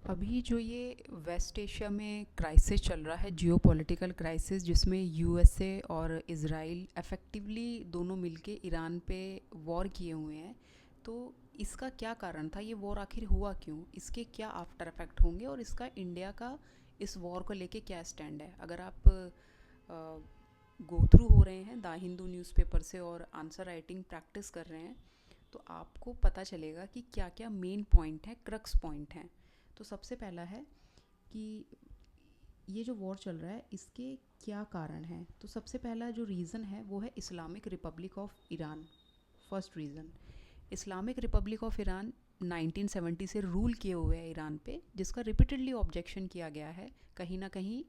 अभी जो ये वेस्ट एशिया में क्राइसिस चल रहा है, जियोपॉलिटिकल क्राइसिस, जिसमें यूएसए और इज़राइल इफ़ेक्टिवली दोनों मिलके ईरान पे वॉर किए हुए हैं। तो इसका क्या कारण था? ये वॉर आखिर हुआ क्यों? इसके क्या आफ्टर इफेक्ट होंगे और इसका इंडिया का इस वॉर को लेके क्या स्टैंड है? अगर आप गो थ्रू हो रहे हैं द हिंदू न्यूज़पेपर से और आंसर राइटिंग प्रैक्टिस कर रहे हैं, तो आपको पता चलेगा कि क्या क्या मेन पॉइंट है, क्रक्स पॉइंट हैं। तो सबसे पहला है कि ये जो वॉर चल रहा है इसके क्या कारण हैं। तो सबसे पहला जो रीज़न है वो है Islamic Republic of Iran. First reason, Islamic Republic of Iran 1970 से रूल किए हुए है ईरान पे, जिसका रिपीटेडली ऑब्जेक्शन किया गया है, कहीं ना कहीं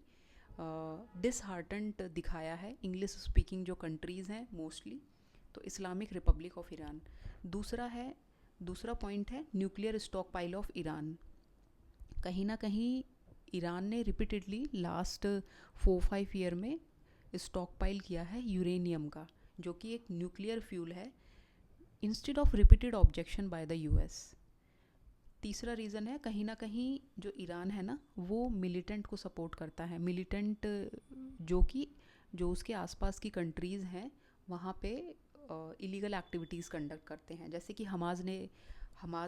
डिसहार्टेंट दिखाया है इंग्लिश स्पीकिंग जो कंट्रीज़ हैं मोस्टली। तो इस्लामिक रिपब्लिक ऑफ ईरान। दूसरा पॉइंट है nuclear stock pile of Iran. कहीं ना कहीं ईरान ने रिपीटेडली लास्ट 4-5 ईयर में स्टॉक पाइल किया है यूरेनियम का, जो कि एक न्यूक्लियर फ्यूल है, instead of repeated objection by the US. तीसरा रीज़न है कहीं ना कहीं जो ईरान है ना, वो मिलिटेंट को सपोर्ट करता है। मिलिटेंट जो कि जो उसके आसपास की कंट्रीज़ हैं वहाँ पे इलीगल एक्टिविटीज़ कंडक्ट करते हैं। जैसे कि हमाज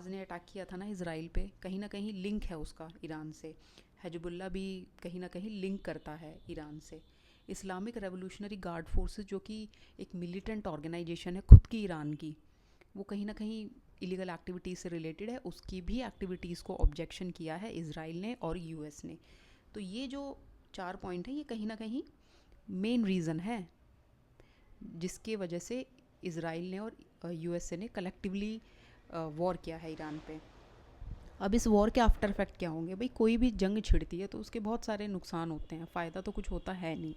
ने अटैक किया था ना इसराइल पे, कहीं ना कहीं लिंक है उसका ईरान से। हिजबुल्ला भी कहीं ना कहीं लिंक करता है ईरान से। इस्लामिक रेवोल्यूशनरी गार्ड फोर्सेस जो कि एक मिलिटेंट ऑर्गेनाइजेशन है खुद की ईरान की, वो कहीं ना कहीं इलीगल एक्टिविटीज़ से रिलेटेड है, उसकी भी एक्टिविटीज़ को ऑब्जेक्शन किया है इसराइल ने और यूएस ने। तो ये जो 4 पॉइंट हैं, ये कहीं ना कहीं मेन रीज़न है जिसके वजह से इसराइल ने और यूएसए ने कलेक्टिवली वॉर किया है ईरान पे। अब इस वॉर के आफ्टर इफेक्ट क्या होंगे? भाई, कोई भी जंग छिड़ती है तो उसके बहुत सारे नुकसान होते हैं, फ़ायदा तो कुछ होता है नहीं।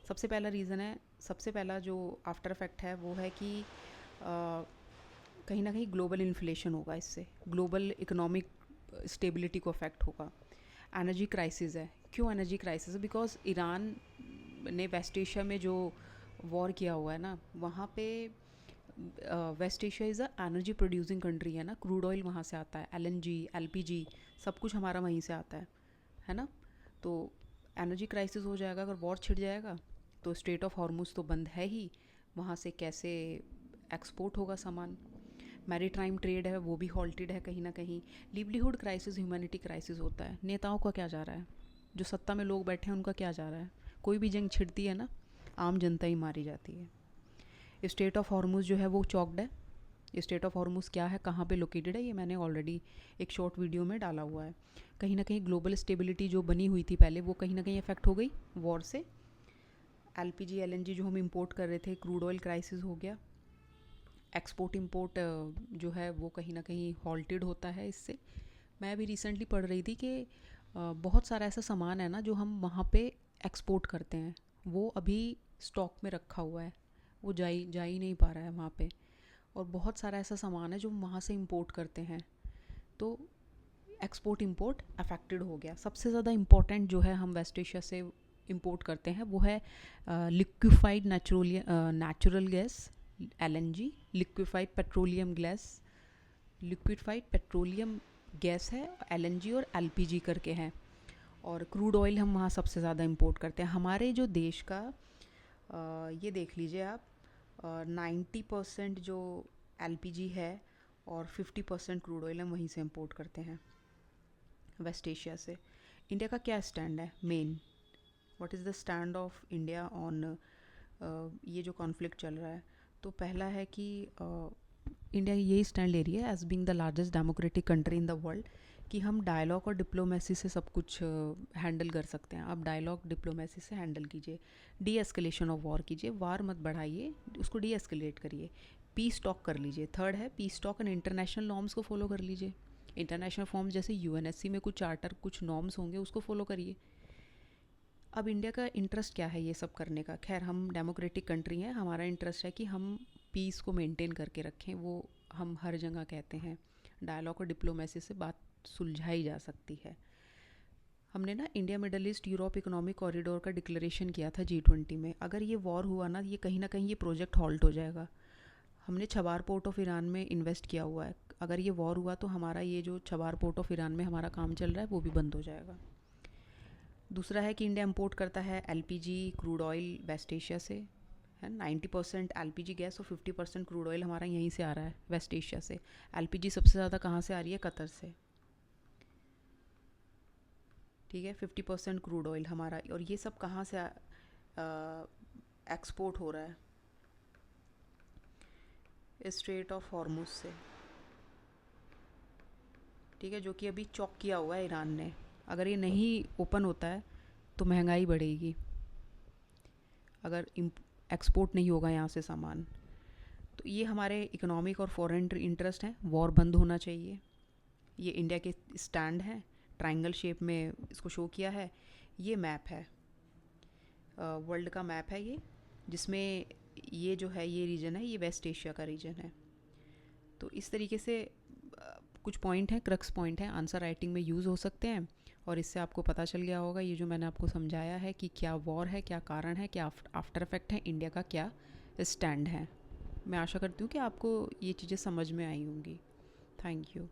सबसे पहला जो आफ्टर इफेक्ट है वो है कि कहीं ना कहीं ग्लोबल इन्फ्लेशन होगा, इससे ग्लोबल इकोनॉमिक स्टेबिलिटी को अफेक्ट होगा। एनर्जी क्राइसिस है। क्यों एनर्जी क्राइसिस है? बिकॉज ईरान ने वेस्ट एशिया में जो वॉर किया हुआ है ना, वहाँ पे West Asia is a energy producing country है ना, क्रूड ऑयल वहाँ से आता है, एलएनजी, एलपीजी, सब कुछ हमारा वहीं से आता है ना। तो एनर्जी क्राइसिस हो जाएगा अगर वॉर छिड़ जाएगा, तो स्ट्रेट ऑफ हॉर्मुज तो बंद है ही, वहाँ से कैसे एक्सपोर्ट होगा सामान। मैरीटाइम ट्रेड है वो भी हॉल्टेड है कहीं ना कहीं। लिवलीहुड क्राइसिस, ह्यूमैनिटी क्राइसिस होता है। नेताओं का क्या जा रहा है? जो सत्ता में लोग बैठे हैं उनका क्या जा रहा है? कोई भी जंग छिड़ती है ना, आम जनता ही मारी जाती है। स्टेट ऑफ हॉर्मुज जो है वो चॉक्ड है। स्टेट ऑफ हॉर्मुज क्या है, कहाँ पे लोकेटेड है, ये मैंने ऑलरेडी एक शॉर्ट वीडियो में डाला हुआ है। कहीं ना कहीं ग्लोबल स्टेबिलिटी जो बनी हुई थी पहले, वो कहीं ना कहीं अफेक्ट हो गई वॉर से। एलपीजी, एलएनजी जो हम इंपोर्ट कर रहे थे, क्रूड ऑयल क्राइसिस हो गया। एक्सपोर्ट इंपोर्ट जो है वो कहीं ना कहीं हॉल्टेड होता है इससे। मैं अभी रिसेंटली पढ़ रही थी कि बहुत सारा ऐसा सामान है ना जो हम वहाँ पे एक्सपोर्ट करते हैं, वो अभी स्टॉक में रखा हुआ है, वो जा ही नहीं पा रहा है वहाँ पे। और बहुत सारा ऐसा सामान है जो हम वहाँ से इंपोर्ट करते हैं, तो एक्सपोर्ट इंपोर्ट अफेक्टेड हो गया। सबसे ज़्यादा इम्पोर्टेंट जो है हम वेस्ट एशिया से इंपोर्ट करते हैं वो है liquefied natural gas, LNG, liquefied petroleum gas है, एलएनजी और एलपीजी करके हैं। और क्रूड ऑयल हम वहाँ सबसे ज़्यादा इंपोर्ट करते हैं। हमारे जो देश का ये देख लीजिए आप, 90% जो एलपीजी है और 50% क्रूड ऑयल हम वहीं से इंपोर्ट करते हैं वेस्ट एशिया से। इंडिया का क्या स्टैंड है main? What is the stand of India on ये जो कॉन्फ्लिक्ट चल रहा है? तो पहला है कि इंडिया यही स्टैंड ले रही है as being the largest democratic country in the world, कि हम डायलॉग और डिप्लोमेसी से सब कुछ हैंडल कर सकते हैं। आप डायलॉग डिप्लोमेसी से हैंडल कीजिए, डी एस्केलेशन ऑफ वॉर कीजिए, वार मत बढ़ाइए, उसको डी एस्केलेट करिए, पीस टॉक कर लीजिए। थर्ड है piece talk and international norms को फॉलो कर लीजिए। इंटरनेशनल फॉर्म्स जैसे यूएनएससी में कुछ चार्टर, कुछ नॉर्म्स होंगे, उसको फॉलो करिए। अब इंडिया का इंटरेस्ट क्या है ये सब करने का? खैर, हम डेमोक्रेटिक कंट्री हैं, हमारा इंटरेस्ट है कि हम पीस को मेंटेन करके रखें, वो हम हर जगह कहते हैं। डायलॉग और डिप्लोमेसी से बात सुलझाई जा सकती है। हमने ना India middle east Europe economic corridor का डिक्लेरेशन किया था G20 में। अगर ये वॉर हुआ ना, ये कहीं ना कहीं ये प्रोजेक्ट हॉल्ट हो जाएगा। हमने छबार पोर्ट ऑफ ईरान में इन्वेस्ट किया हुआ है, अगर ये वॉर हुआ तो हमारा ये जो छबार पोर्ट ऑफ ईरान में हमारा काम चल रहा है वो भी बंद हो जाएगा। दूसरा है कि इंडिया इंपोर्ट करता है LPG crude oil West Asia से, है 90% एलपीजी गैस और 50% क्रूड ऑयल हमारा यहीं से आ रहा है वेस्ट एशिया से। एलपीजी सबसे ज़्यादा कहाँ से आ रही है? कतर से, ठीक है। 50% क्रूड ऑयल हमारा, और ये सब कहाँ से एक्सपोर्ट हो रहा है? स्ट्रेट ऑफ हॉर्मुज से, ठीक है, जो कि अभी चॉक किया हुआ है ईरान ने। अगर ये नहीं ओपन होता है तो महंगाई बढ़ेगी, अगर एक्सपोर्ट नहीं होगा यहाँ से सामान। तो ये हमारे इकोनॉमिक और फॉरेन इंटरेस्ट हैं, वॉर बंद होना चाहिए। ये इंडिया के स्टैंड हैं, ट्रायंगल शेप में इसको शो किया है। ये मैप है, वर्ल्ड का मैप है ये, जिसमें ये जो है ये रीजन है, ये वेस्ट एशिया का रीजन है। तो इस तरीके से कुछ पॉइंट हैं, क्रक्स पॉइंट हैं, आंसर राइटिंग में यूज़ हो सकते हैं। और इससे आपको पता चल गया होगा ये जो मैंने आपको समझाया है कि क्या वॉर है, क्या कारण है, क्या आफ्टर इफेक्ट है, इंडिया का क्या स्टैंड है। मैं आशा करती हूँ कि आपको ये चीज़ें समझ में आई होंगी। Thank you.